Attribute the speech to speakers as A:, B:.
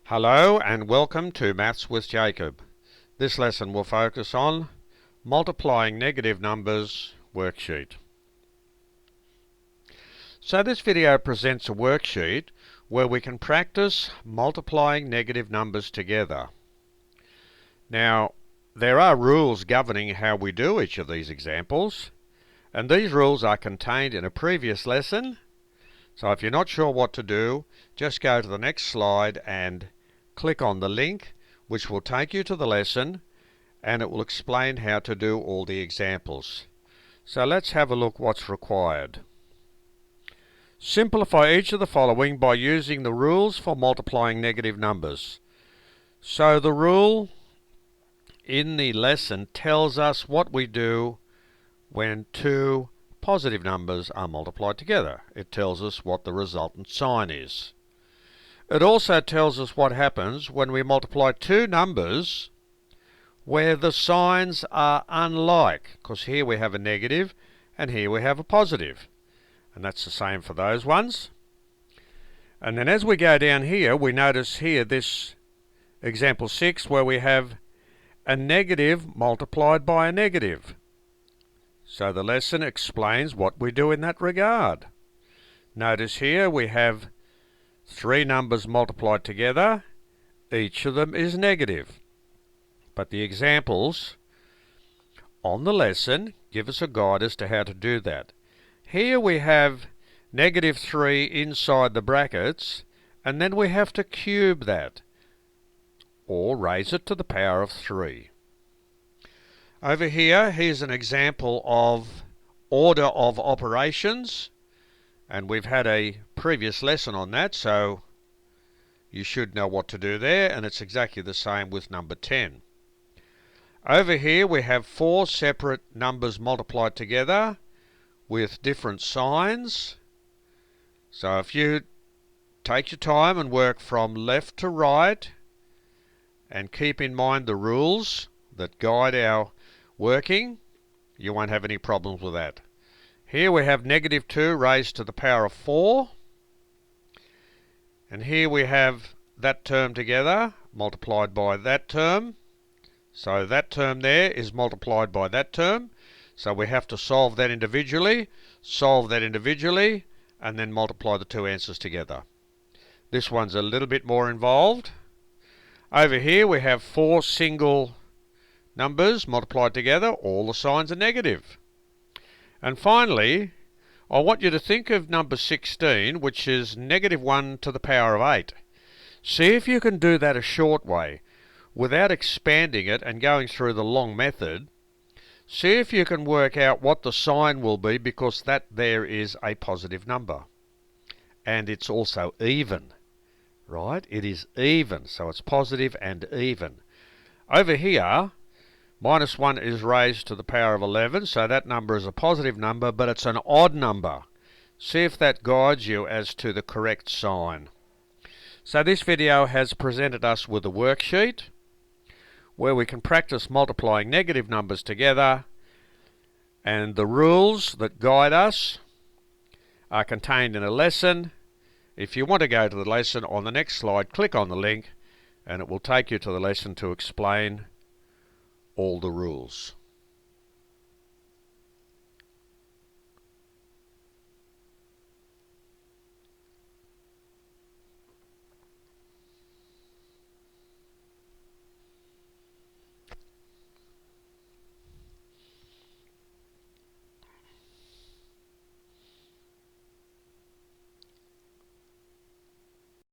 A: Hello and welcome to Maths with Jacob. This lesson will focus on multiplying negative numbers worksheet. So this video presents a worksheet where we can practice multiplying negative numbers together. Now, there are rules governing how we do each of these examples, and these rules are contained in a previous lesson. So if you're not sure what to do, just go to the next slide and click on the link, which will take you to the lesson, and it will explain how to do all the examples. So let's have a look what's required. Simplify each of the following by using the rules for multiplying negative numbers. So the rule in the lesson tells us what we do when two positive numbers are multiplied together. It tells us what the resultant sign is. It also tells us what happens when we multiply two numbers where the signs are unlike, because here we have a negative and here we have a positive. And that's the same for those ones. And then as we go down here, we notice here this example 6 where we have a negative multiplied by a negative. So the lesson explains what we do in that regard. Notice here we have three numbers multiplied together. Each of them is negative. But the examples on the lesson give us a guide as to how to do that. Here we have negative 3 inside the brackets, and then we have to cube that, or raise it to the power of 3. Over here, here's an example of order of operations, and we've had a previous lesson on that, so you should know what to do there, and it's exactly the same with number 10. Over here we have four separate numbers multiplied together with different signs. So if you take your time and work from left to right and keep in mind the rules that guide our working, you won't have any problems with that. Here we have negative 2 raised to the power of 4. And here we have that term together multiplied by that term. So that term there is multiplied by that term. So we have to solve that individually, and then multiply the two answers together. This one's a little bit more involved. Over here we have four single numbers multiplied together. All the signs are negative. And finally, I want you to think of number 16, which is negative 1 to the power of 8. See if you can do that a short way, without expanding it and going through the long method. See if you can work out what the sign will be, because that there is a positive number. And it's also even, right? It is even, so it's positive and even. Over here, minus 1 is raised to the power of 11, so that number is a positive number, but it's an odd number. See if that guides you as to the correct sign. So this video has presented us with a worksheet where we can practice multiplying negative numbers together, and the rules that guide us are contained in a lesson. If you want to go to the lesson, on the next slide, click on the link and it will take you to the lesson to explain all the rules.